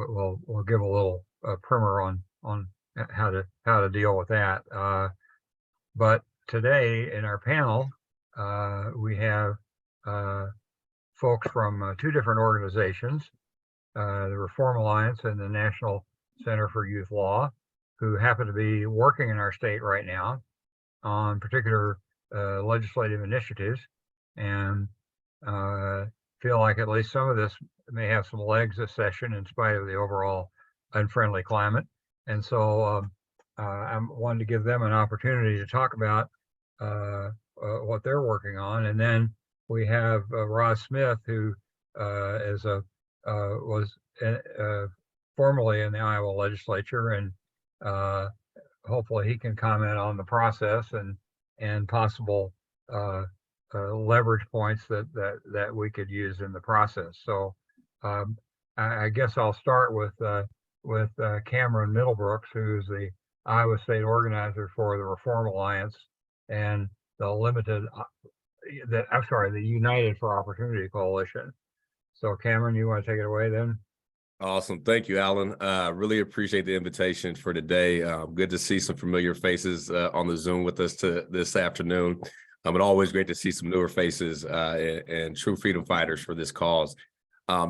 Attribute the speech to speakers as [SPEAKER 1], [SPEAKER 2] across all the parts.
[SPEAKER 1] we'll give a little primer on how to deal with that. But today in our panel, we have folks from two different organizations, the Reform Alliance and the National Center for Youth Law, who happen to be working in our state right now on particular legislative initiatives, and feel like at least some of this may have some legs this session in spite of the overall unfriendly climate. And so I wanted to give them an opportunity to talk about what they're working on. And then we have Roz Smith, who was formerly in the Iowa legislature, and hopefully he can comment on the process and possible leverage points that we could use in the process. So I guess I'll start with Cameron Middlebrooks, who's the Iowa State organizer for the Reform Alliance and the United for Opportunity Coalition. So Cameron, you want to take it away then?
[SPEAKER 2] Awesome. Thank you, Alan. Really appreciate the invitation for today. Good to see some familiar faces on the Zoom with us this afternoon. But always great to see some newer faces and true freedom fighters for this cause.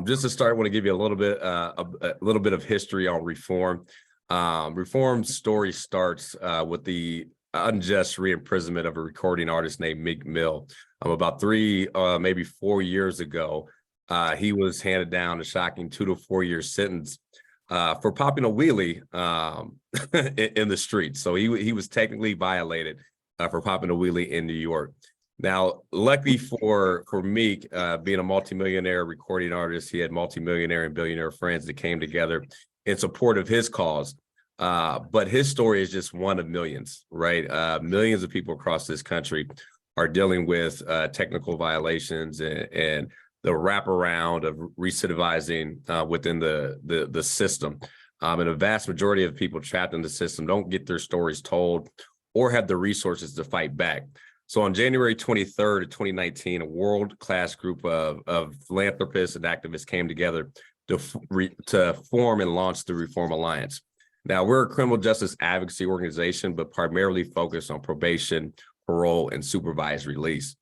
[SPEAKER 2] Just to start, I want to give you a little bit of history on reform. Reform's story starts with the unjust re-imprisonment of a recording artist named Meek Mill. About 3, maybe 4 years ago, he was handed down a shocking 2 to 4 year sentence for popping a wheelie in the streets. So he was technically violated for popping a wheelie in New York. Now, luckily for Meek, being a multimillionaire recording artist, he had multimillionaire and billionaire friends that came together in support of his cause. But his story is just one of millions, right? Millions of people across this country are dealing with technical violations and the wraparound of recidivizing within the system. And a vast majority of people trapped in the system don't get their stories told or have the resources to fight back. So on January 23rd of 2019, a world-class group of philanthropists and activists came together to form and launch the Reform Alliance. Now, we're a criminal justice advocacy organization, but primarily focused on probation, parole, and supervised release.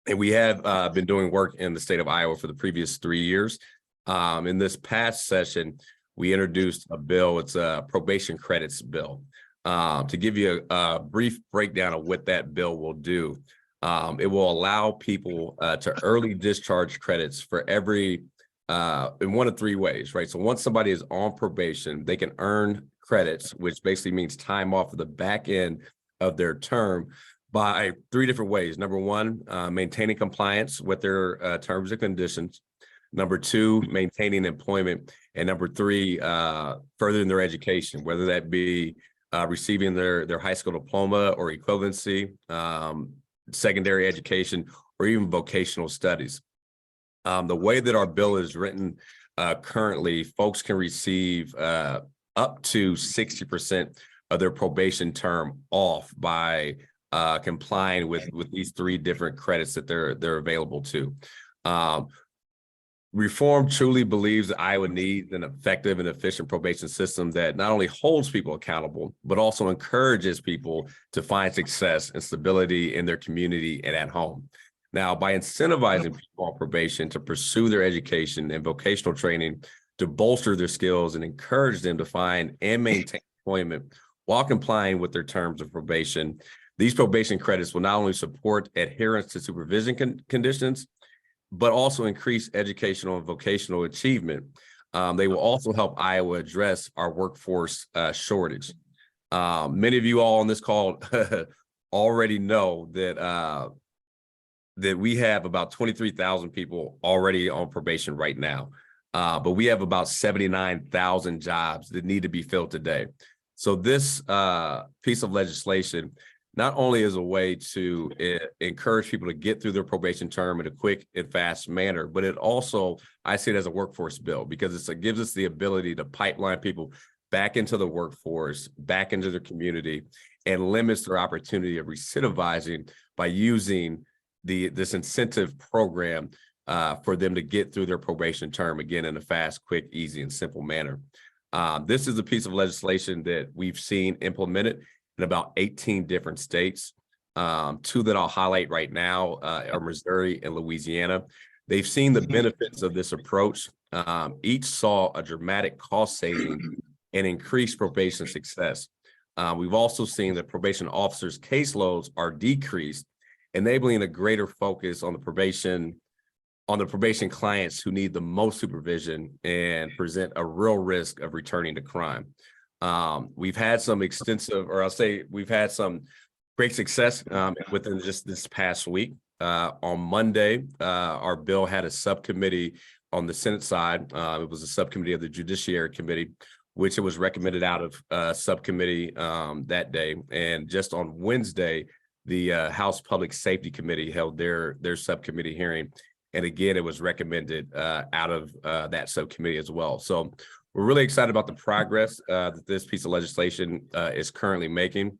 [SPEAKER 2] And we have been doing work in the state of Iowa for the previous 3 years. In this past session, we introduced a bill. It's a probation credits bill. To give you a brief breakdown of what that bill will do, it will allow people to early discharge credits for every, in one of 3 ways, right? So once somebody is on probation, they can earn credits, which basically means time off of the back end of their term, by 3 different ways. Number 1, maintaining compliance with their terms and conditions. Number 2, maintaining employment. And number 3, furthering their education, whether that be receiving their high school diploma or equivalency, secondary education, or even vocational studies. The way that our bill is written currently, folks can receive up to 60% of their probation term off by complying with these 3 different credits that they're available to. Reform truly believes that Iowa needs an effective and efficient probation system that not only holds people accountable, but also encourages people to find success and stability in their community and at home. Now, by incentivizing people on probation to pursue their education and vocational training, to bolster their skills and encourage them to find and maintain employment while complying with their terms of probation, these probation credits will not only support adherence to supervision conditions, but also increase educational and vocational achievement. They will also help Iowa address our workforce shortage. Many of you all on this call already know that we have about 23,000 people already on probation right now, but we have about 79,000 jobs that need to be filled today. So this piece of legislation not only is a way to encourage people to get through their probation term in a quick and fast manner, but it also, I see it as a workforce bill, because it gives us the ability to pipeline people back into the workforce, back into their community, and limits their opportunity of recidivizing by using this incentive program for them to get through their probation term, again, in a fast, quick, easy, and simple manner. This is a piece of legislation that we've seen implemented in about 18 different states. Two that I'll highlight right now are Missouri and Louisiana. They've seen the benefits of this approach. Each saw a dramatic cost saving and increased probation success. We've also seen that probation officers' caseloads are decreased, enabling a greater focus on the probation clients who need the most supervision and present a real risk of returning to crime. We've had some we've had some great success within just this past week. On Monday, our bill had a subcommittee on the Senate side. It was a subcommittee of the Judiciary Committee, which it was recommended out of subcommittee that day. And just on Wednesday, the House Public Safety Committee held their subcommittee hearing. And again, it was recommended out of that subcommittee as well. So we're really excited about the progress that this piece of legislation is currently making.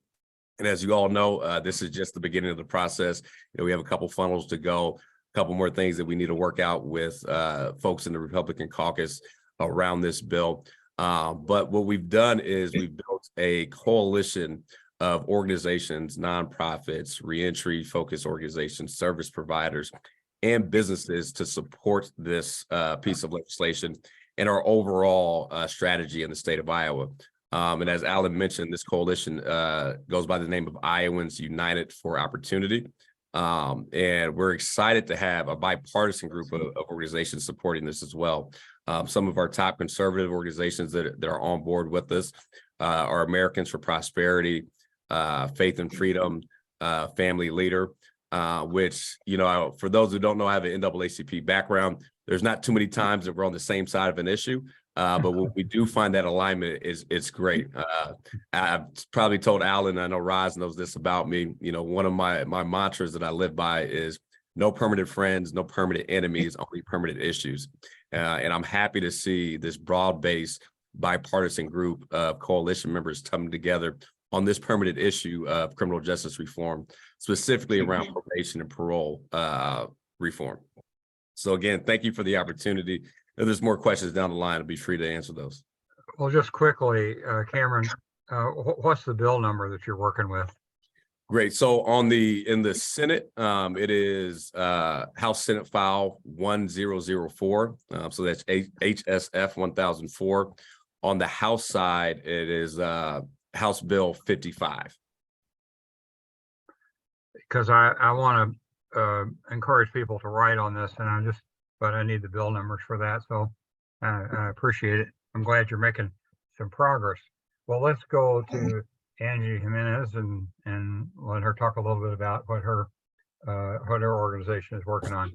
[SPEAKER 2] And as you all know, this is just the beginning of the process. We have a couple funnels to go, a couple more things that we need to work out with folks in the Republican caucus around this bill. But what we've done is we've built a coalition of organizations, nonprofits, reentry focused organizations, service providers, and businesses to support this piece of legislation and our overall strategy in the state of Iowa. And as Alan mentioned, this coalition goes by the name of Iowans United for Opportunity. And we're excited to have a bipartisan group of organizations supporting this as well. Some of our top conservative organizations that are on board with this are Americans for Prosperity, Faith and Freedom, Family Leader, which, for those who don't know, I have an NAACP background. There's not too many times that we're on the same side of an issue. But when we do find that alignment, it's great. I've probably told Alan, I know Roz knows this about me. One of my mantras that I live by is no permanent friends, no permanent enemies, only permanent issues. And I'm happy to see this broad-based bipartisan group of coalition members coming together on this permanent issue of criminal justice reform, specifically around probation and parole reform. So again, thank you for the opportunity. If there's more questions down the line, I'll be free to answer those.
[SPEAKER 1] Well, just quickly, Cameron, what's the bill number that you're working with?
[SPEAKER 2] Great. So in the Senate, it is House Senate File 1004. So that's HSF 1004. On the House side, it is House Bill 55. Because
[SPEAKER 1] I want to encourage people to write on this, and but I need the bill numbers for that. So I appreciate it. I'm glad you're making some progress. Well, let's go to Angie Jimenez and let her talk a little bit about what her organization is working on.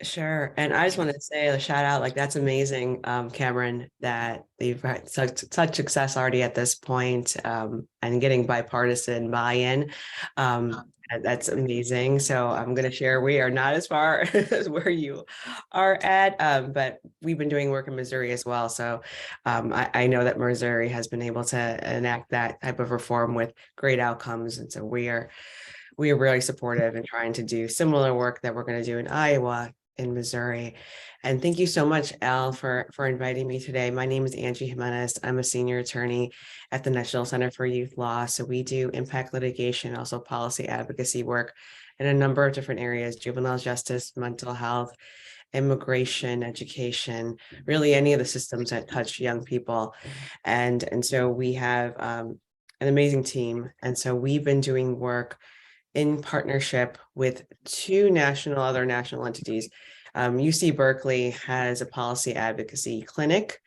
[SPEAKER 3] Sure. And I just want to say a shout out, that's amazing, Cameron, that they've had such success already at this point, and getting bipartisan buy-in. That's amazing. So I'm going to share, we are not as far as where you are at, but we've been doing work in Missouri as well. So I know that Missouri has been able to enact that type of reform with great outcomes. And so we are really supportive in trying to do similar work that we're going to do in Iowa, in Missouri. And thank you so much, Al, for inviting me today. My name is Angie Jimenez. I'm a senior attorney at the National Center for Youth Law. So we do impact litigation, also policy advocacy work in a number of different areas: juvenile justice, mental health, immigration, education, really any of the systems that touch young people. And so we have an amazing team. And so we've been doing work in partnership with two other national entities. UC Berkeley has a policy advocacy clinic,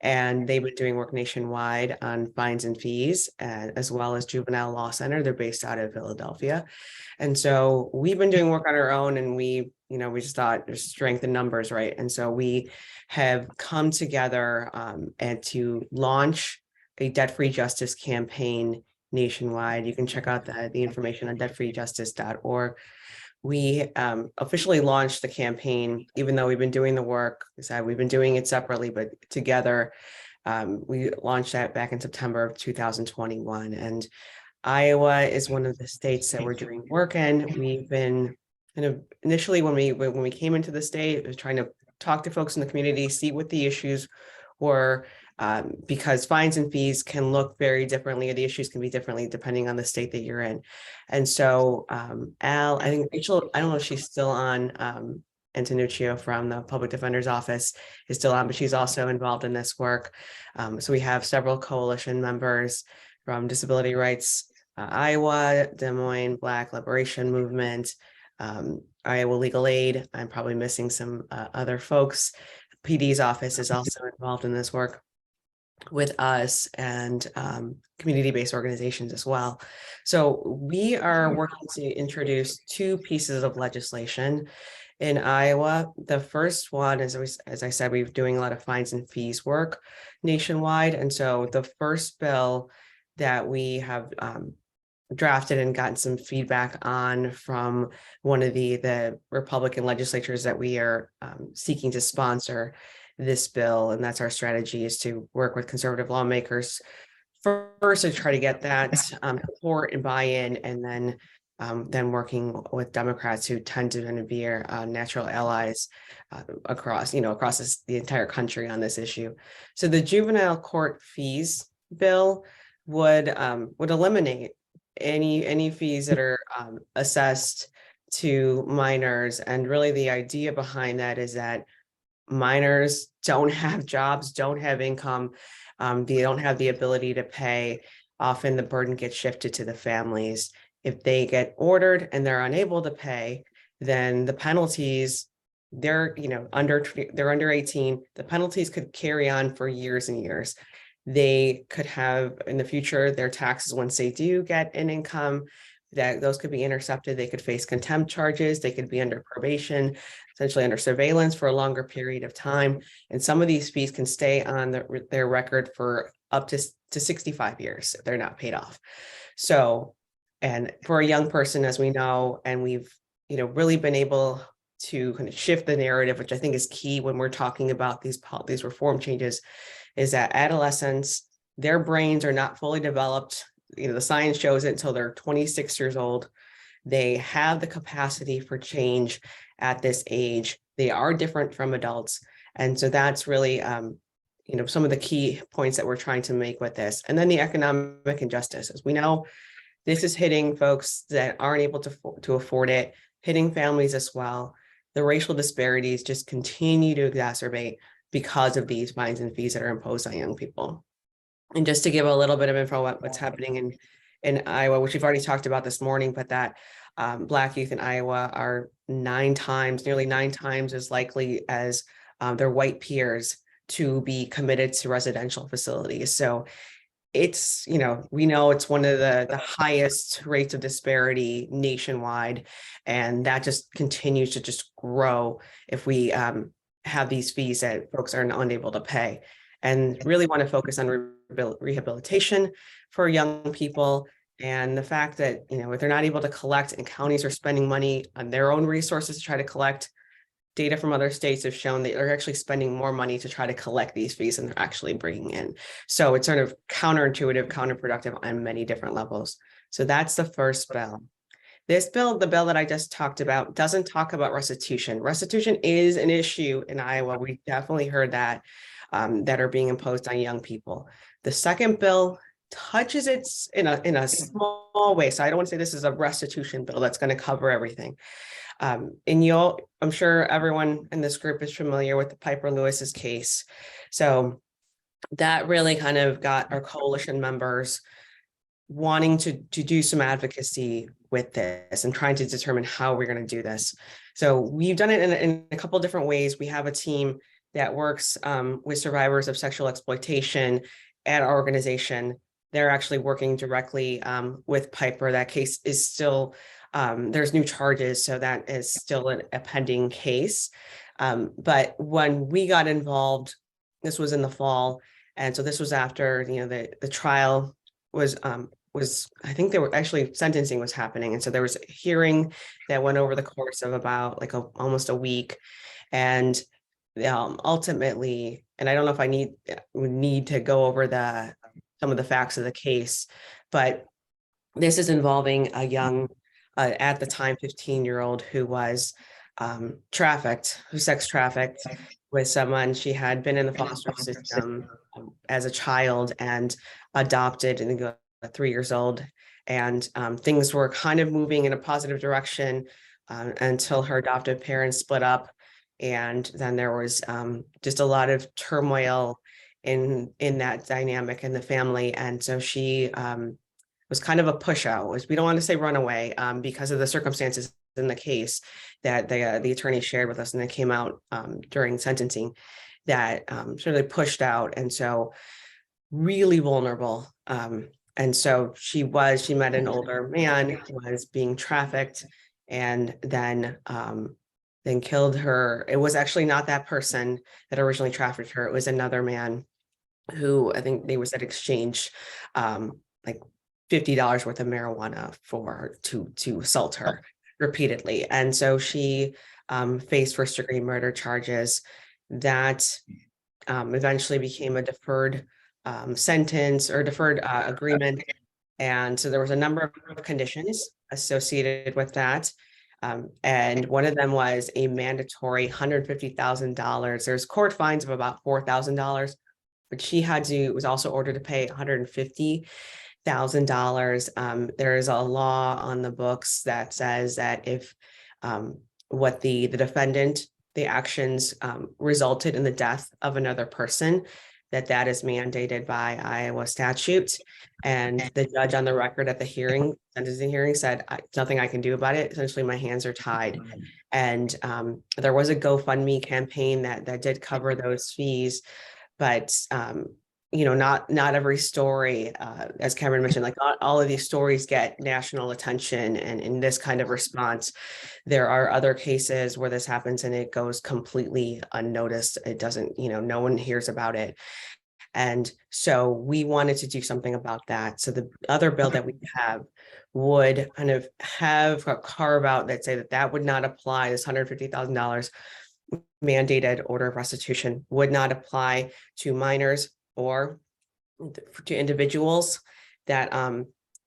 [SPEAKER 3] and they've been doing work nationwide on fines and fees, as well as Juvenile Law Center. They're based out of Philadelphia. And so we've been doing work on our own, and we just thought there's strength in numbers, right? And so we have come together and to launch a debt-free justice campaign nationwide. You can check out the information on debtfreejustice.org. We officially launched the campaign, even though we've been doing the work. We've been doing it separately, but together. We launched that back in September of 2021. And Iowa is one of the states that we're doing work in. We've been initially when we came into the state, it was trying to talk to folks in the community, see what the issues were, because fines and fees can look very differently, or the issues can be differently depending on the state that you're in. And so Al, I think Rachel, I don't know if she's still on, Antonuccio from the Public Defender's Office is still on, but she's also involved in this work. So we have several coalition members from Disability Rights Iowa, Des Moines Black Liberation Movement, Iowa Legal Aid. I'm probably missing some other folks. PD's office is also involved in this work with us, and community-based organizations as well. So we are working to introduce 2 pieces of legislation in Iowa. The first one is, as I said, we're doing a lot of fines and fees work nationwide. And so the first bill that we have drafted and gotten some feedback on from one of the Republican legislatures that we are seeking to sponsor this bill. And that's our strategy, is to work with conservative lawmakers first to try to get that support and buy-in, and then working with Democrats who tend to be our natural allies across the entire country on this issue. So the juvenile court fees bill would eliminate any fees that are assessed to minors. And really the idea behind that is that minors don't have jobs, don't have income, they don't have the ability to pay. Often the burden gets shifted to the families. If they get ordered and they're unable to pay, then the penalties, they're under 18, the penalties could carry on for years and years. They could have in the future their taxes, once they do get an income, that those could be intercepted. They could face contempt charges. They could be under probation, essentially under surveillance for a longer period of time. And some of these fees can stay on their record for up to 65 years if they're not paid off. So, and for a young person, as we know, and we've really been able to kind of shift the narrative, which I think is key when we're talking about these reform changes, is that adolescents, their brains are not fully developed. The science shows it until they're 26 years old. They have the capacity for change at this age. They are different from adults. And so that's really, some of the key points that we're trying to make with this. And then the economic injustice. As we know, this is hitting folks that aren't able to afford it, hitting families as well. The racial disparities just continue to exacerbate because of these fines and fees that are imposed on young people. And just to give a little bit of info on what's happening in Iowa, which we've already talked about this morning, but that Black youth in Iowa are nearly nine times as likely as their white peers to be committed to residential facilities. So it's, we know it's one of the highest rates of disparity nationwide, and that just continues to just grow if we have these fees that folks are unable to pay. And really want to focus on rehabilitation for young people, and the fact that, if they're not able to collect and counties are spending money on their own resources to try to collect, data from other states have shown that they're actually spending more money to try to collect these fees than they're actually bringing in. So it's sort of counterintuitive, counterproductive on many different levels. So that's the first bill. This bill, the bill that I just talked about, doesn't talk about restitution. Restitution is an issue in Iowa. We definitely heard that, that are being imposed on young people. The second bill touches it in a small way. So I don't want to say this is a restitution bill that's going to cover everything. And I'm sure everyone in this group is familiar with the Piper Lewis's case. So that really kind of got our coalition members wanting to do some advocacy with this and trying to determine how we're going to do this. So we've done it in a couple of different ways. We have a team that works with survivors of sexual exploitation at our organization. They're actually working directly with Piper. That case is still, there's new charges, so that is still a pending case. But when we got involved, this was in the fall. And so this was after, the trial was, I think there were actually sentencing was happening. And so there was a hearing that went over the course of about almost a week. And ultimately, and I don't know if I need to go over some of the facts of the case, but this is involving a young at the time 15-year-old who was sex trafficked with someone. She had been in the foster system as a child and adopted and 3 years old. And things were kind of moving in a positive direction until her adoptive parents split up. And then there was just a lot of turmoil in that dynamic in the family. And so she was kind of a push out. We don't want to say runaway because of the circumstances in the case that the attorney shared with us, and it came out during sentencing, that sort of pushed out, and so really vulnerable. And so she met an older man who was being trafficked, and then killed her. It was actually not that person that originally trafficked her. It was another man who I think they was at exchange like $50 worth of marijuana to assault her repeatedly. And so she faced first-degree murder charges that eventually became a deferred sentence or deferred agreement. And so there was a number of conditions associated with that. And one of them was a mandatory $150,000. There's court fines of about $4,000, but she was also ordered to pay $150,000. There is a law on the books that says that if what the defendant, the actions resulted in the death of another person, that is mandated by Iowa statute. And the judge on the record at the sentencing hearing said, nothing I can do about it. Essentially, my hands are tied. And there was a GoFundMe campaign that did cover those fees, but not every story, as Cameron mentioned, like not all of these stories get national attention and in this kind of response. There are other cases where this happens and it goes completely unnoticed. It doesn't, no one hears about it. And so we wanted to do something about that. So the other bill that we have would kind of have a carve out that say that would not apply. This $150,000 mandated order of restitution would not apply to minors or to individuals that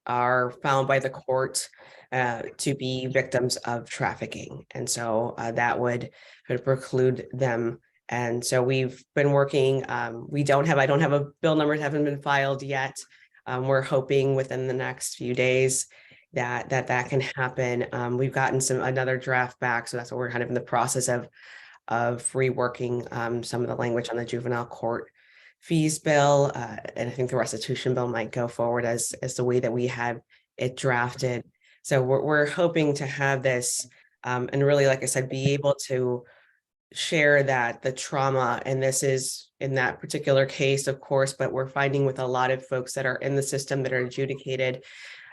[SPEAKER 3] are found by the court to be victims of trafficking. And so that would preclude them. And so we've been working. I don't have a bill numbers haven't been filed yet. We're hoping within the next few days that can happen. We've gotten another draft back. So that's what we're kind of in the process of reworking some of the language on the juvenile court fees bill. And I think the restitution bill might go forward as the way that we had it drafted. So we're hoping to have this and really, like I said, be able to share that the trauma, and this is in that particular case, of course, but we're finding with a lot of folks that are in the system that are adjudicated,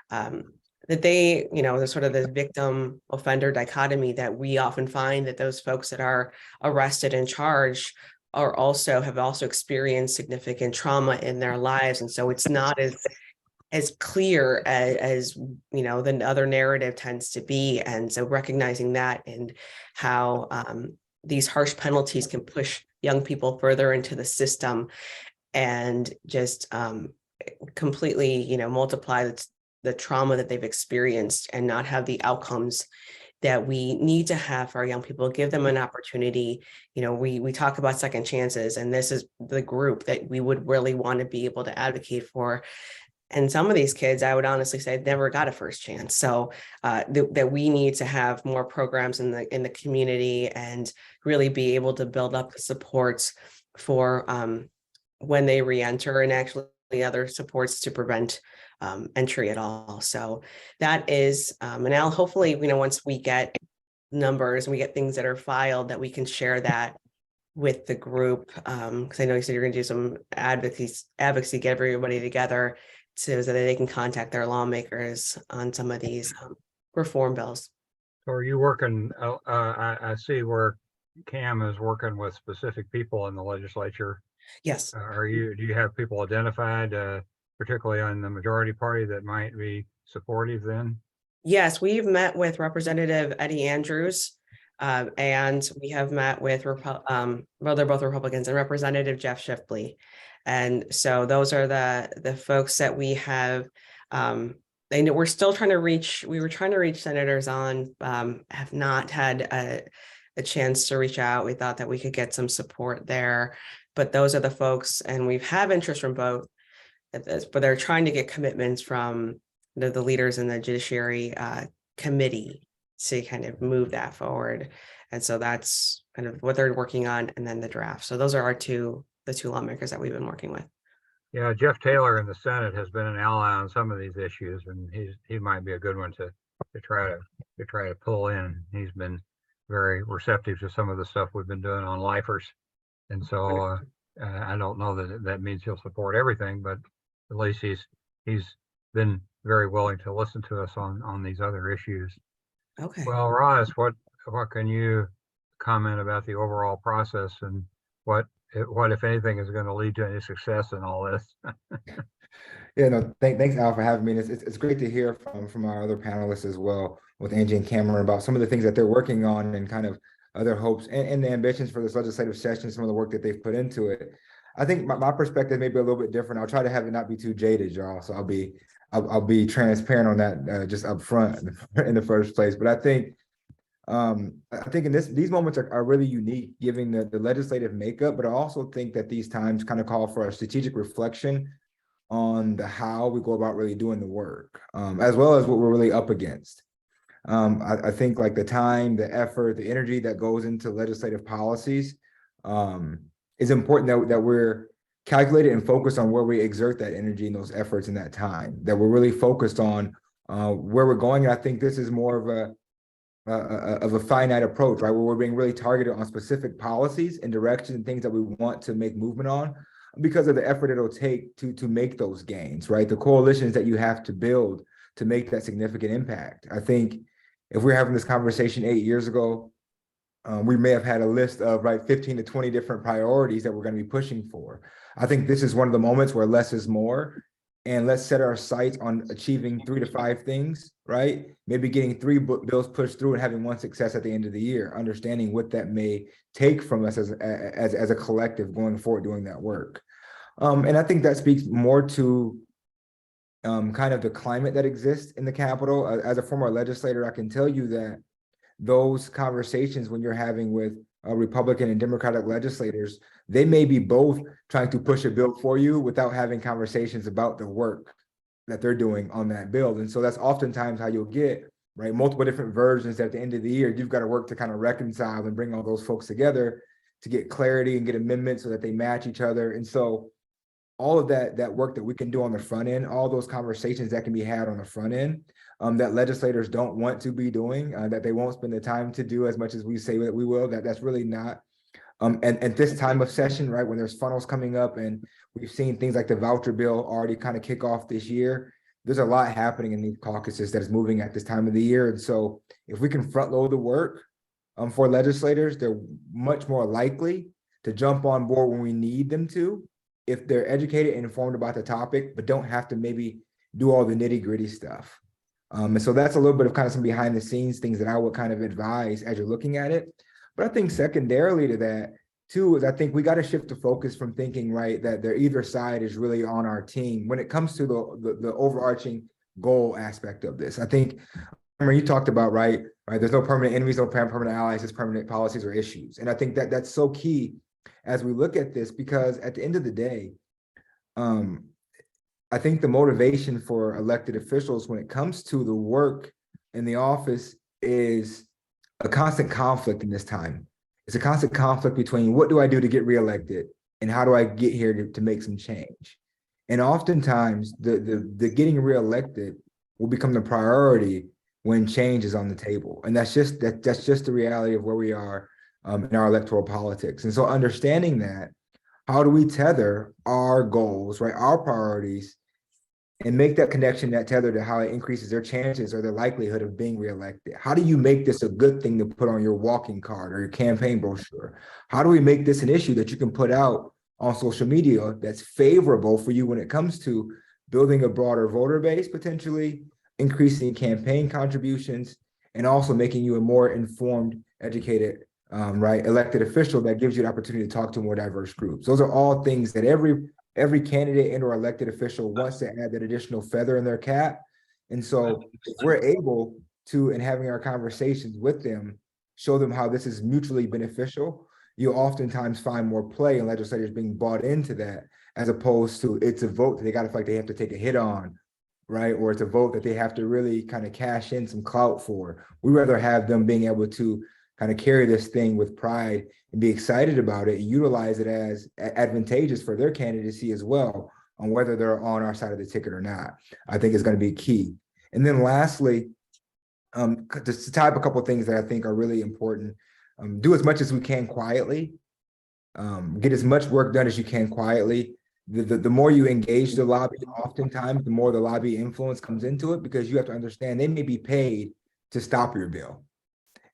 [SPEAKER 3] that they, the sort of the victim offender dichotomy that we often find, that those folks that are arrested and charged have also experienced significant trauma in their lives. And so it's not as clear as the other narrative tends to be. And so recognizing that and how these harsh penalties can push young people further into the system and just completely, multiply the trauma that they've experienced and not have the outcomes that we need to have for our young people, give them an opportunity. We talk about second chances, and this is the group that we would really want to be able to advocate for. And some of these kids, I would honestly say, never got a first chance. So that we need to have more programs in the community and really be able to build up the supports for when they re-enter, and actually other supports to prevent entry at all. So that is, and now hopefully, once we get numbers and we get things that are filed, that we can share that with the group. Because I know you said you're going to do some advocacy, get everybody together so that they can contact their lawmakers on some of these reform bills.
[SPEAKER 1] So are you working, I see where Cam is working with specific people in the legislature.
[SPEAKER 3] Yes.
[SPEAKER 1] Do you have people identified, particularly on the majority party, that might be supportive then?
[SPEAKER 3] Yes, we've met with Representative Eddie Andrews, and we have met with, they're both Republicans, and Representative Jeff Shipley. And so those are the folks that we have they know we're still trying to reach, we were trying to reach senators on, have not had a chance to reach out. We thought that we could get some support there, but those are the folks, and we have interest from both at this, but they're trying to get commitments from the leaders in the judiciary committee to kind of move that forward. And so that's kind of what they're working on, and then the draft. So those are the two lawmakers that we've been working with.
[SPEAKER 1] Yeah, Jeff Taylor in the Senate has been an ally on some of these issues, and he might be a good one to try to pull in. He's been very receptive to some of the stuff we've been doing on lifers, and so I don't know that that means he'll support everything, but at least he's been very willing to listen to us on these other issues.
[SPEAKER 3] Okay.
[SPEAKER 1] Well, Roz, what can you comment about the overall process, and what if anything is going to lead to any success in all this?
[SPEAKER 4] Yeah, no, thanks, Al, for having me. And it's great to hear from our other panelists as well, with Angie and Cameron, about some of the things that they're working on and kind of other hopes and the ambitions for this legislative session, some of the work that they've put into it. I think my perspective may be a little bit different. I'll try to have it not be too jaded, y'all. So I'll be transparent on that just up front in the first place. But I think in these moments are really unique, given the legislative makeup, but I also think that these times kind of call for a strategic reflection on the how we go about really doing the work, as well as what we're really up against. I think like the time, the effort, the energy that goes into legislative policies is important that we're calculated and focused on where we exert that energy and those efforts and that time, that we're really focused on where we're going. And I think this is more of a finite approach, right? Where we're being really targeted on specific policies and directions and things that we want to make movement on, because of the effort it'll take to make those gains, right? The coalitions that you have to build to make that significant impact. I think if we're having this conversation 8 years ago, we may have had a list of 15 to 20 different priorities that we're going to be pushing for. I think this is one of the moments where less is more, and let's set our sights on achieving 3 to 5 things, right? Maybe getting 3 bills pushed through and having 1 success at the end of the year, understanding what that may take from us as a collective going forward doing that work. And I think that speaks more to kind of the climate that exists in the Capitol. As a former legislator, I can tell you that those conversations when you're having with Republican and Democratic legislators, they may be both trying to push a bill for you without having conversations about the work that they're doing on that bill. And so that's oftentimes how you'll get, right, multiple different versions at the end of the year. You've got to work to kind of reconcile and bring all those folks together to get clarity and get amendments so that they match each other. And so all of that work that we can do on the front end, all those conversations that can be had on the front end, that legislators don't want to be doing, that they won't spend the time to do as much as we say that we will, that's really not. And at this time of session, right, when there's funnels coming up and we've seen things like the voucher bill already kind of kick off this year, there's a lot happening in these caucuses that is moving at this time of the year. And so if we can front load the work for legislators, they're much more likely to jump on board when we need them to, if they're educated and informed about the topic, but don't have to maybe do all the nitty gritty stuff. And so that's a little bit of kind of some behind the scenes things that I would kind of advise as you're looking at it. But I think secondarily to that too, is I think we got to shift the focus from thinking, right, that their either side is really on our team when it comes to the overarching goal aspect of this. I think, remember you talked about, right, there's no permanent enemies, no permanent allies, it's permanent policies or issues. And I think that that's so key as we look at this, because at the end of the day, I think the motivation for elected officials when it comes to the work in the office is a constant conflict in this time. It's a constant conflict between what do I do to get reelected and how do I get here to make some change. And oftentimes the getting reelected will become the priority when change is on the table. And that's just the reality of where we are in our electoral politics. And so understanding that, how do we tether our goals, right, our priorities, and make that connection, that tether to how it increases their chances or their likelihood of being reelected? How do you make this a good thing to put on your walking card or your campaign brochure? How do we make this an issue that you can put out on social media that's favorable for you when it comes to building a broader voter base, potentially increasing campaign contributions, and also making you a more informed, educated, right, elected official that gives you the opportunity to talk to more diverse groups? Those are all things that every candidate and or elected official wants to add that additional feather in their cap And so if we're able to, in having our conversations with them, show them how this is mutually beneficial, you oftentimes find more play in legislators being bought into that, as opposed to it's a vote that they got to feel like they have to take a hit on, right? Or it's a vote that they have to really kind of cash in some clout for. We rather have them being able to kind of carry this thing with pride and be excited about it and utilize it as advantageous for their candidacy as well, on whether they're on our side of the ticket or not. I think is going to be key. And then lastly, just to tie up a couple of things that I think are really important. Do as much as we can quietly. Get as much work done as you can quietly. The more you engage the lobby, oftentimes the more the lobby influence comes into it, because you have to understand they may be paid to stop your bill.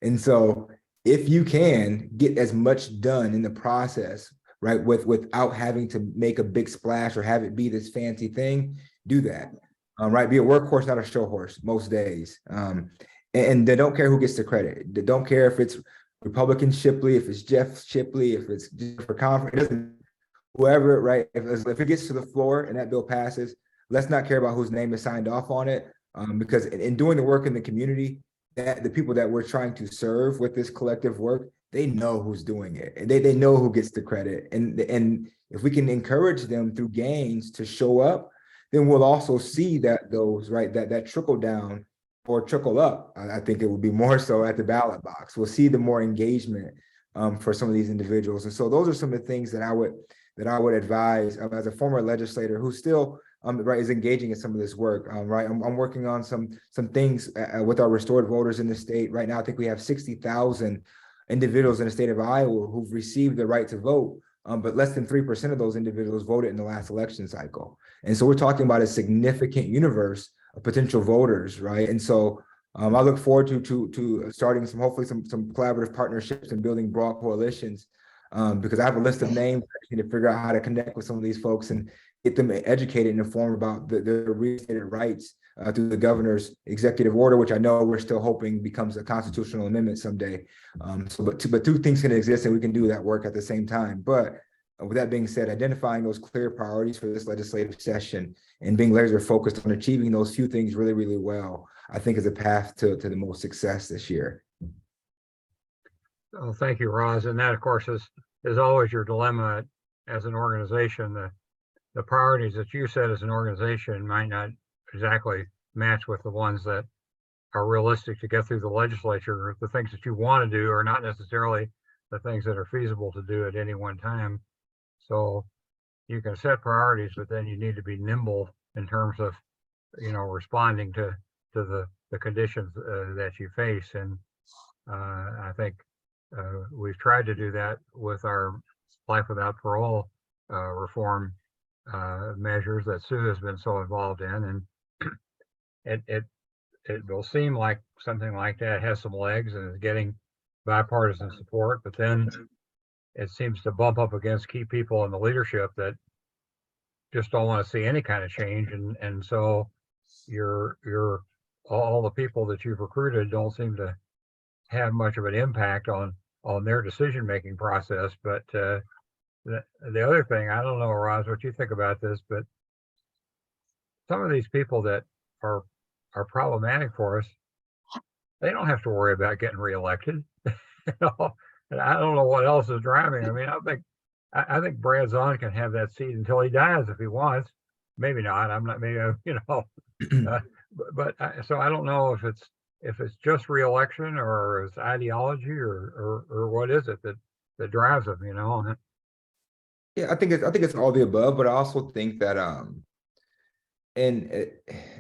[SPEAKER 4] And so if you can get as much done in the process, right, without having to make a big splash or have it be this fancy thing, do that. Right, be a workhorse, not a show horse most days. And they don't care who gets the credit. They don't care if it's Republican Shipley, if it's Jeff Shipley, if it's for Conf, it doesn't, whoever, right? If it gets to the floor and that bill passes, let's not care about whose name is signed off on it, because in doing the work in the community, that the people that we're trying to serve with this collective work, they know who's doing it, and they know who gets the credit. And if we can encourage them through gains to show up, then we'll also see that those, right, that trickle down or trickle up. I think it would be more so at the ballot box. We'll see the more engagement for some of these individuals. And so those are some of the things that I would advise as a former legislator who still right is engaging in some of this work. Right, I'm working on some things with our restored voters in the state right now. I think we have 60,000 individuals in the state of Iowa who've received the right to vote, but less than 3% of those individuals voted in the last election cycle. And so we're talking about a significant universe of potential voters, right? And so I look forward to starting hopefully some collaborative partnerships and building broad coalitions, because I have a list of names to figure out how to connect with some of these folks and get them educated and informed about their reinstated rights through the governor's executive order, which I know we're still hoping becomes a constitutional amendment someday. But two things can exist, and we can do that work at the same time. But with that being said, identifying those clear priorities for this legislative session and being laser focused on achieving those few things really, really well, I think is a path to the most success this year.
[SPEAKER 1] Oh, thank you, Roz. And that, of course, is always your dilemma as an organization. The priorities that you set as an organization might not exactly match with the ones that are realistic to get through the legislature. The things that you want to do are not necessarily the things that are feasible to do at any one time. So you can set priorities, but then you need to be nimble in terms of, responding to the conditions that you face. And I think we've tried to do that with our life without parole reform measures that Sue has been so involved in. And it will seem like something like that has some legs and is getting bipartisan support, but then it seems to bump up against key people in the leadership that just don't want to see any kind of change. And so all the people that you've recruited don't seem to have much of an impact on their decision-making process. But the other thing, I don't know, Roz, what you think about this, but some of these people that are problematic for us, they don't have to worry about getting reelected. And I don't know what else is driving. I mean, I think Brad Zahn can have that seat until he dies if he wants. Maybe not. I'm not. Maybe so I don't know if it's just reelection or it's ideology or what is it that drives them.
[SPEAKER 4] Yeah, I think it's all the above, but I also think that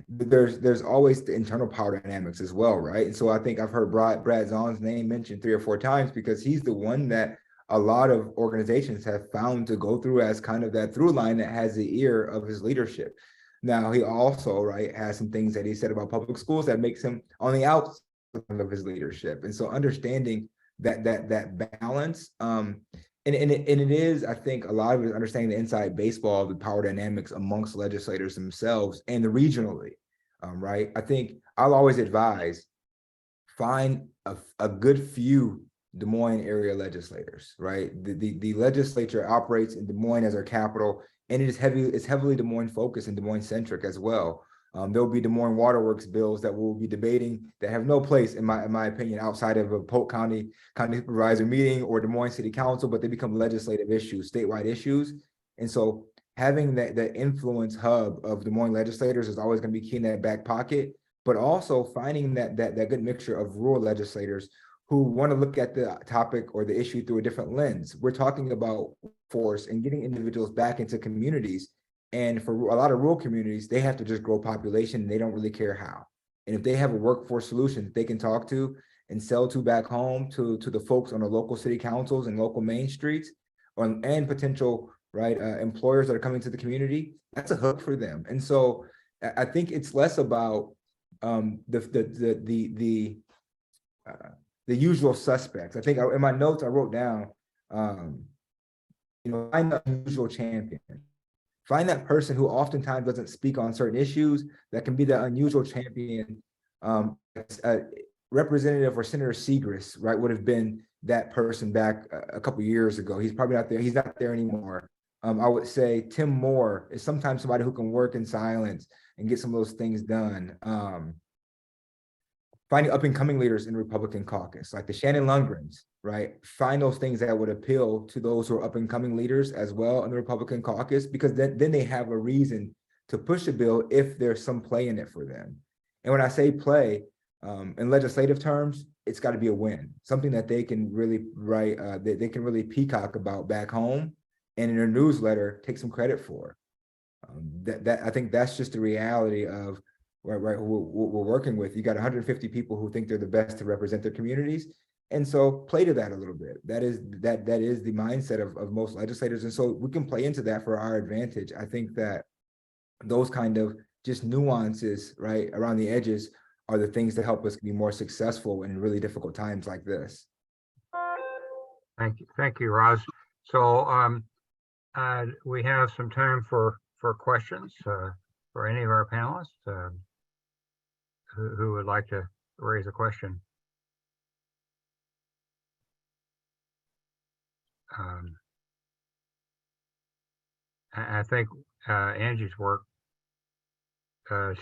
[SPEAKER 4] there's always the internal power dynamics as well, right? And so I think I've heard Brad Zahn's name mentioned 3 or 4 times because he's the one that a lot of organizations have found to go through as kind of that through line that has the ear of his leadership. Now, he also, right, has some things that he said about public schools that makes him on the outside of his leadership. And so understanding that balance, and it is, I think, a lot of it is understanding the inside baseball of the power dynamics amongst legislators themselves and the regionally, right? I think I'll always advise, find a good few Des Moines area legislators, right? The legislature operates in Des Moines as our capital, and it's heavily Des Moines focused and Des Moines centric as well. There'll be Des Moines Waterworks bills that we'll be debating that have no place, in my opinion, outside of a Polk County supervisor meeting or Des Moines City Council, but they become legislative issues, statewide issues. And so having that influence hub of Des Moines legislators is always going to be key in that back pocket, but also finding that good mixture of rural legislators who want to look at the topic or the issue through a different lens. We're talking about force and getting individuals back into communities. And for a lot of rural communities, they have to just grow population and they don't really care how. And if they have a workforce solution that they can talk to and sell to back home to the folks on the local city councils and local main streets and potential employers that are coming to the community, that's a hook for them. And so I think it's less about the usual suspects. I think in my notes I wrote down, find the unusual champion. Find that person who oftentimes doesn't speak on certain issues that can be the unusual champion. Representative or Senator Segrist, would have been that person back a couple years ago. He's probably not there. He's not there anymore. I would say Tim Moore is sometimes somebody who can work in silence and get some of those things done. Finding up and coming leaders in the Republican caucus, like the Shannon Lundgrens, find those things that would appeal to those who are up and coming leaders as well in the Republican caucus, because then they have a reason to push a bill if there's some play in it for them. And when I say play, in legislative terms, it's got to be a win, something that they can really they can really peacock about back home, and in their newsletter take some credit for. That I think that's just the reality of we're working with. You got 150 people who think they're the best to represent their communities, and so play to that a little bit. That is the mindset of most legislators, and so we can play into that for our advantage. I think that those kind of just nuances around the edges are the things that help us be more successful in really difficult times like this.
[SPEAKER 1] Thank you, Roz. So we have some time for questions for any of our panelists who would like to raise a question. I think Angie's work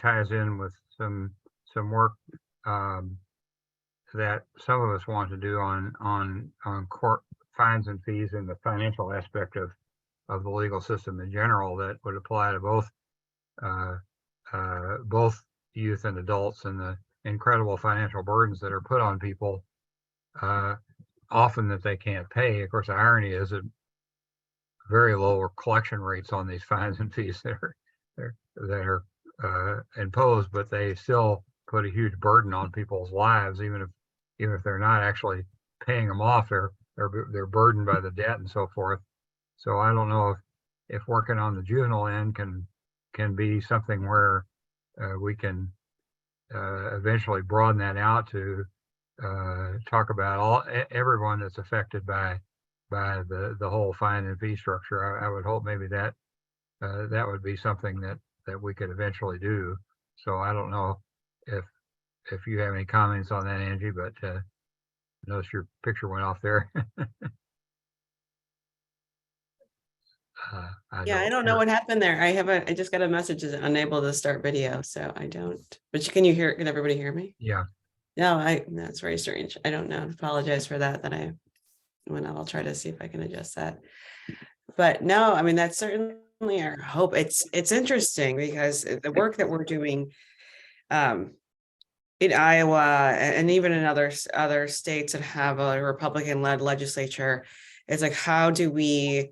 [SPEAKER 1] ties in with some work that some of us want to do on court fines and fees and the financial aspect of the legal system in general that would apply to both youth and adults, and the incredible financial burdens that are put on people often that they can't pay. Of course, the irony is that very low collection rates on these fines and fees that are imposed, but they still put a huge burden on people's lives, even if they're not actually paying them off. They're burdened by the debt and so forth. So I don't know if working on the juvenile end can be something where we can eventually broaden that out to talk about everyone that's affected by the whole fine and fee structure. I would hope maybe that would be something that we could eventually do. So I don't know if you have any comments on that, Angie, but notice your picture went off there.
[SPEAKER 3] I don't know what happened there. I just got a message is unable to start video, so I don't. But can everybody hear me?
[SPEAKER 1] Yeah.
[SPEAKER 3] No, that's very strange. I don't know. Apologize for that. I'll try to see if I can adjust that. But no, I mean, that's certainly our hope. It's interesting because the work that we're doing in Iowa and even in other states that have a Republican-led legislature, it's like, how do we,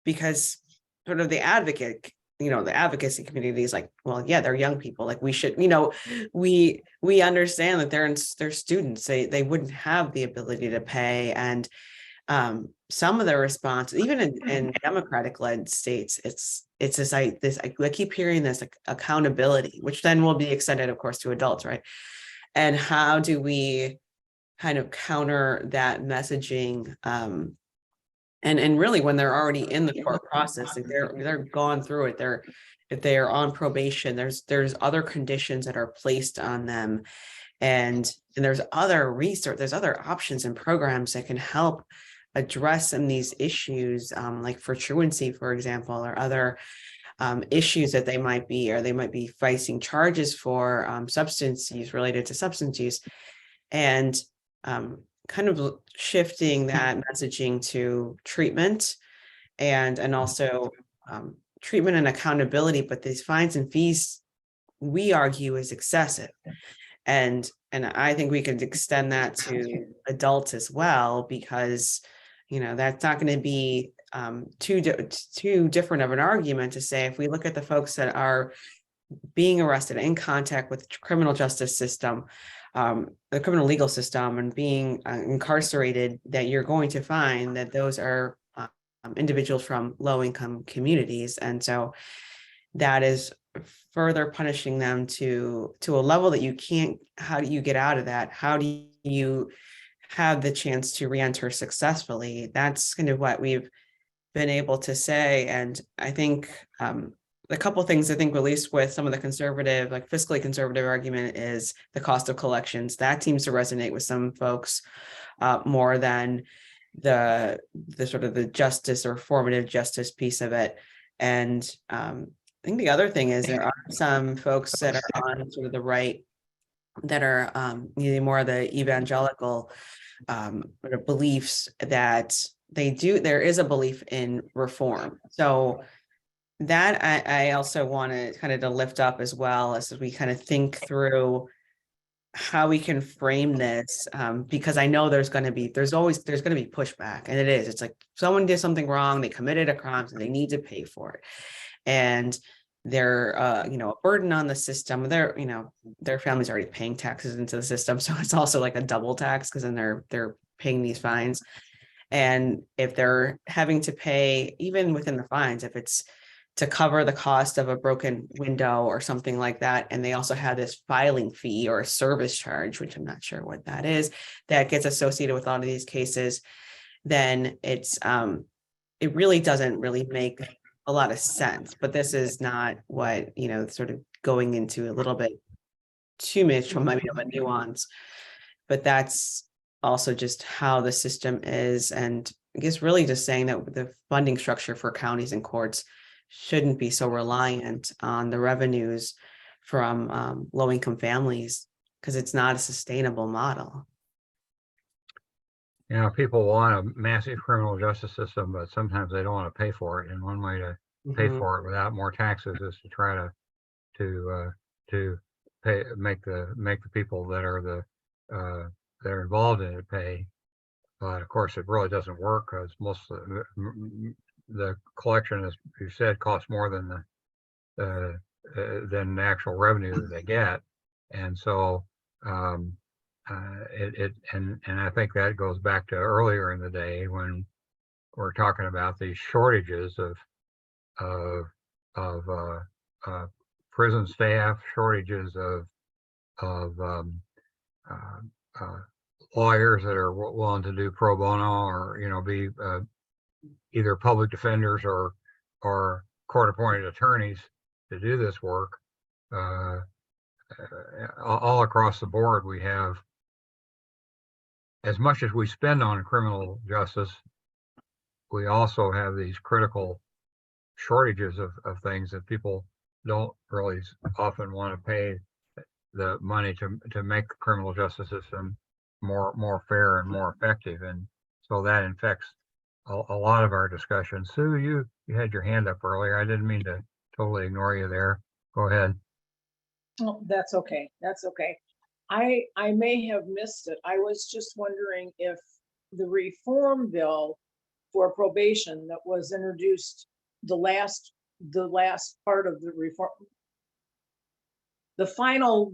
[SPEAKER 3] because sort of the advocacy community is like, well, yeah, they're young people. Like we should, we understand that they're students. They wouldn't have the ability to pay. And some of the response, even in Democratic-led states, it's this. I keep hearing this accountability, which then will be extended, of course, to adults, right? And how do we kind of counter that messaging? And really, when they're already in the court process, like they're gone through it. If they are on probation, there's other conditions that are placed on them, and there's other research, there's other options and programs that can help address some of these issues, like for truancy, for example, or other issues that they might be, or they might be facing charges for substance use, related to substance use, and kind of shifting that messaging to treatment and also treatment and accountability. But these fines and fees, we argue, is excessive. And I think we could extend that to adults as well, because, that's not going to be too different of an argument to say, if we look at the folks that are being arrested, in contact with the criminal justice system, the criminal legal system, and being incarcerated, that you're going to find that those are individuals from low-income communities. And so that is further punishing them to a level that you can't. How do you get out of that? How do you have the chance to re-enter successfully? That's kind of what we've been able to say. And I think a couple of things, I think, released with some of the conservative, like fiscally conservative argument, is the cost of collections. That seems to resonate with some folks more than the sort of the justice or formative justice piece of it. And I think the other thing is, there are some folks that are on sort of the right that are more of the evangelical beliefs, that there is a belief in reform. So that I also want to kind of lift up, as well, as we kind of think through how we can frame this, because I know there's going to be pushback, and it's like someone did something wrong, they committed a crime, so they need to pay for it, and they're a burden on the system. Their family's already paying taxes into the system, so it's also like a double tax, because then they're paying these fines. And if they're having to pay, even within the fines, if it's to cover the cost of a broken window or something like that, and they also have this filing fee or a service charge, which I'm not sure what that is, that gets associated with a lot of these cases, then it really doesn't really make a lot of sense. But this is not what, sort of going into a little bit too much from maybe of a nuance, but that's also just how the system is. And I guess really just saying that the funding structure for counties and courts shouldn't be so reliant on the revenues from low-income families, because it's not a sustainable model.
[SPEAKER 1] People want a massive criminal justice system, but sometimes they don't want to pay for it. And one way to pay for it without more taxes is to try to make the people that are they're involved in it pay. But of course, it really doesn't work, because most of the collection, as you said, costs more than the actual revenue that they get. And so and I think that goes back to earlier in the day, when we're talking about these shortages of prison staff, shortages of lawyers that are willing to do pro bono, or be either public defenders or court-appointed attorneys to do this work. All across the board, we have, as much as we spend on criminal justice, we also have these critical shortages of things that people don't really often want to pay the money to make the criminal justice system more fair and more effective. And so that infects a lot of our discussion. Sue, you had your hand up earlier. I didn't mean to totally ignore you there. Go ahead.
[SPEAKER 5] Oh, that's okay. That's okay. I may have missed it. I was just wondering if the reform bill for probation that was introduced, the last part of the reform, the final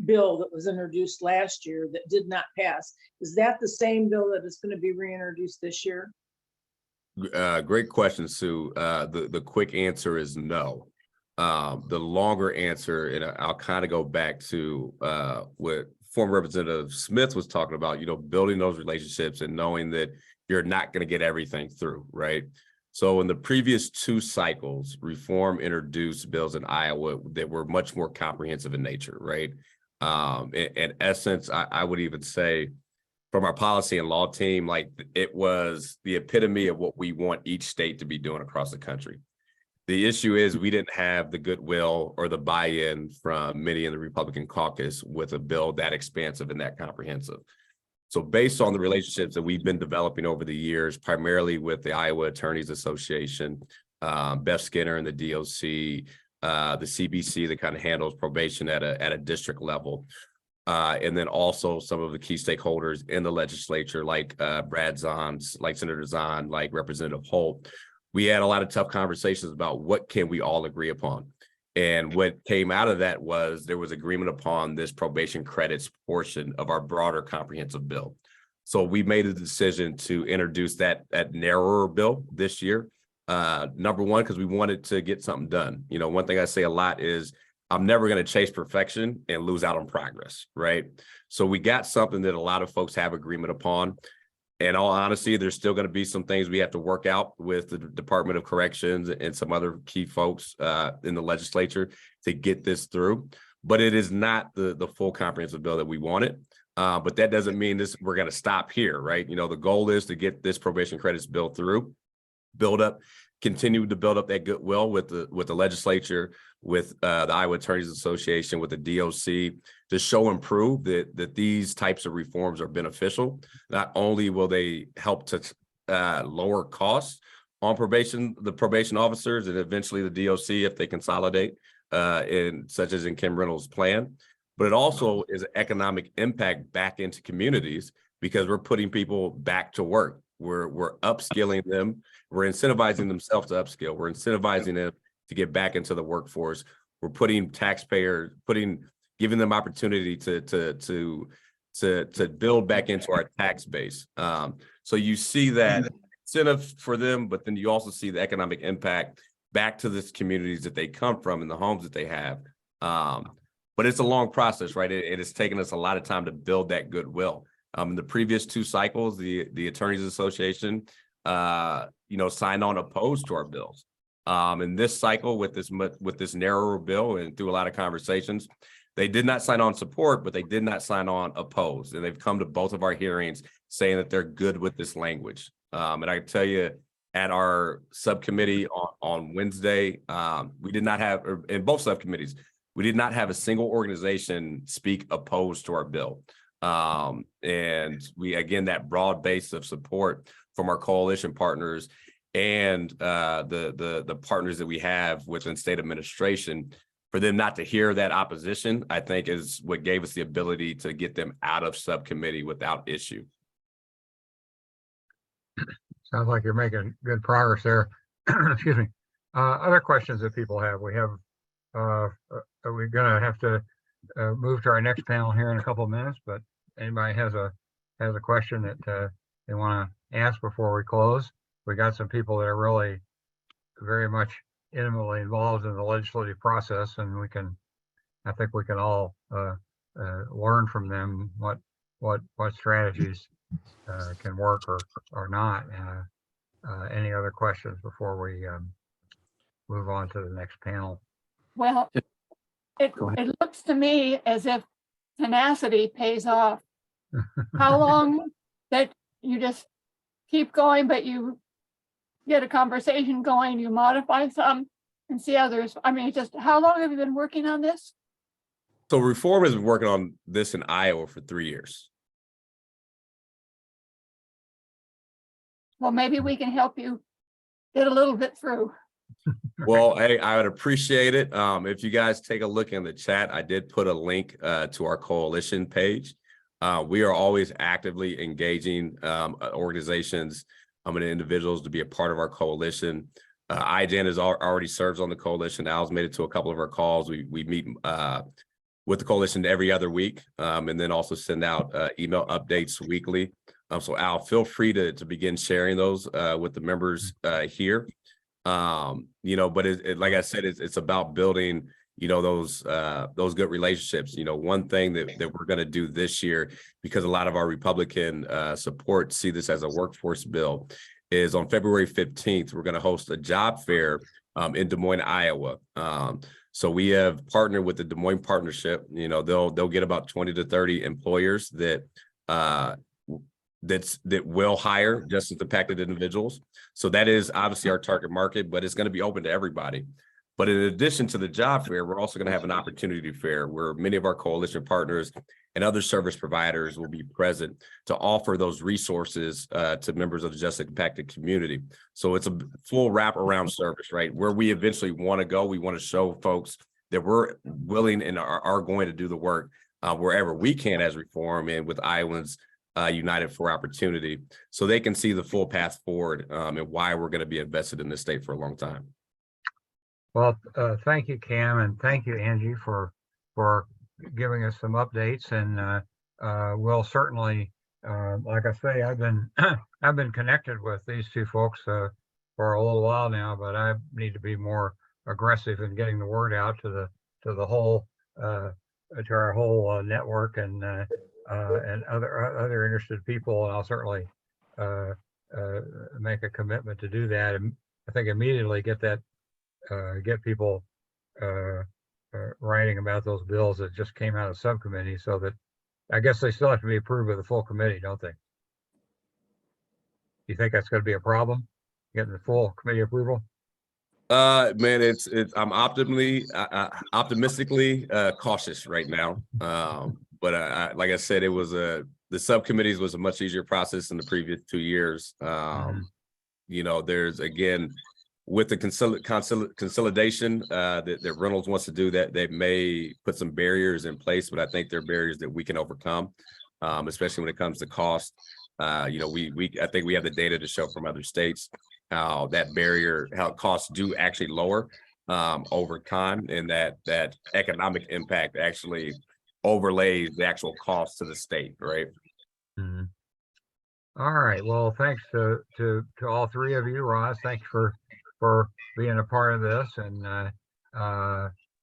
[SPEAKER 5] bill that was introduced last year that did not pass, is that the same bill that is going to be reintroduced this year?
[SPEAKER 2] Great question, Sue. The quick answer is no. The longer answer, and I'll kind of go back to what former Representative Smith was talking about, building those relationships and knowing that you're not going to get everything through, right? So in the previous 2 cycles, reform introduced bills in Iowa that were much more comprehensive in nature, right? In essence, I would even say, from our policy and law team, like, it was the epitome of what we want each state to be doing across the country. The issue is we didn't have the goodwill or the buy-in from many in the Republican caucus with a bill that expansive and that comprehensive. So based on the relationships that we've been developing over the years, primarily with the Iowa Attorneys Association, Beth Skinner and the DOC, the CBC that kind of handles probation at a district level, and then also some of the key stakeholders in the legislature, like Brad Zahns, like Senator Zahn, like Representative Holt. We had a lot of tough conversations about what can we all agree upon. And what came out of that was there was agreement upon this probation credits portion of our broader comprehensive bill. So we made a decision to introduce that narrower bill this year. Number one, because we wanted to get something done. You know, one thing I say a lot is I'm never going to chase perfection and lose out on progress, right? So we got something that a lot of folks have agreement upon. In all honesty, there's still going to be some things we have to work out with the Department of Corrections and some other key folks in the legislature to get this through. But it is not the full comprehensive bill that we wanted. But that doesn't mean we're going to stop here, right? You know, the goal is to get this probation credits bill through, continue to build up that goodwill with the legislature, with the Iowa Attorneys Association, with the DOC, to show and prove that these types of reforms are beneficial. Not only will they help to lower costs on the probation officers, and eventually the DOC if they consolidate, such as in Kim Reynolds' plan, but it also is an economic impact back into communities because we're putting people back to work. We're upskilling them. We're incentivizing themselves to upskill. We're incentivizing them to get back into the workforce. We're putting giving them opportunity to build back into our tax base. So you see that incentive for them, but then you also see the economic impact back to the communities that they come from and the homes that they have. But it's a long process, right? It has taken us a lot of time to build that goodwill. In the previous two cycles, the Attorneys Association, signed on opposed to our bills. In this cycle, with this narrower bill and through a lot of conversations, they did not sign on support, but they did not sign on opposed. And they've come to both of our hearings saying that they're good with this language. And I can tell you, at our subcommittee on Wednesday, we did not have, or in both subcommittees, we did not have a single organization speak opposed to our bill. And we, again, that broad base of support from our coalition partners and the partners that we have within state administration, for them not to hear that opposition, I think is what gave us the ability to get them out of subcommittee without issue.
[SPEAKER 1] Sounds like you're making good progress there. Excuse me. Other questions that people have. We're gonna have to move to our next panel here in a couple of minutes, but anybody has a question that they want to ask before we close? We got some people that are really very much intimately involved in the legislative process, and I think we can all learn from them what strategies can work or not. Any other questions before we move on to the next panel?
[SPEAKER 6] Well, it looks to me as if tenacity pays off. How long that you just keep going, but you get a conversation going, you modify some and see others. I mean, just how long have you been working on this?
[SPEAKER 2] So Reform has been working on this in Iowa for 3 years.
[SPEAKER 6] Well, maybe we can help you get a little bit through.
[SPEAKER 2] Well, hey, I would appreciate it. If you guys take a look in the chat, I did put a link to our coalition page. We are always actively engaging organizations and individuals to be a part of our coalition. IJAN has already serves on the coalition. Al's made it to a couple of our calls. We meet with the coalition every other week, and then also send out email updates weekly. So Al, feel free to begin sharing those with the members here. But like I said, it's about building, those good relationships. One thing that we're going to do this year, because a lot of our Republican support see this as a workforce bill, is on February 15th, we're going to host a job fair in Des Moines, Iowa. So we have partnered with the Des Moines Partnership. They'll get about 20 to 30 employers that that will hire justice impacted individuals. So that is obviously our target market, but it's going to be open to everybody. But in addition to the job fair, we're also going to have an opportunity fair where many of our coalition partners and other service providers will be present to offer those resources to members of the justice impacted community. So it's a full wraparound service, right? Where we eventually want to go, we want to show folks that we're willing and are going to do the work wherever we can as Reform and with Iowans United for Opportunity, so they can see the full path forward and why we're going to be invested in this state for a long time.
[SPEAKER 1] Well, thank you, Cam, and thank you, Angie, for giving us some updates. And we'll certainly, like I say, I've been connected with these two folks for a little while now, but I need to be more aggressive in getting the word out to the whole to our whole network and other interested people. And I'll certainly make a commitment to do that. And I think immediately get people writing about those bills that just came out of subcommittee, so that I guess they still have to be approved by the full committee, don't they? You think that's going to be a problem, getting the full committee approval?
[SPEAKER 2] Man, I'm optimistically cautious right now. But like I said, it was the subcommittees was a much easier process in the previous 2 years. You know, there's again, with the consolidation that Reynolds wants to do, that they may put some barriers in place, but I think they're barriers that we can overcome, especially when it comes to cost. You know, I think we have the data to show from other states how costs do actually lower over time, and that economic impact actually overlays the actual cost to the state, right?
[SPEAKER 1] Mm-hmm. All right. Well, thanks to all three of you, Roz. Thank you for being a part of this, and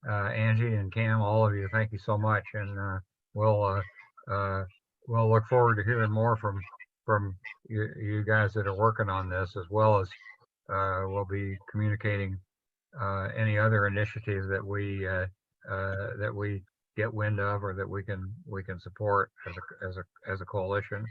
[SPEAKER 1] Angie and Cam, all of you, thank you so much. And we'll look forward to hearing more from you guys that are working on this, as well as we'll be communicating any other initiative that we get wind of, or that we can support as a coalition.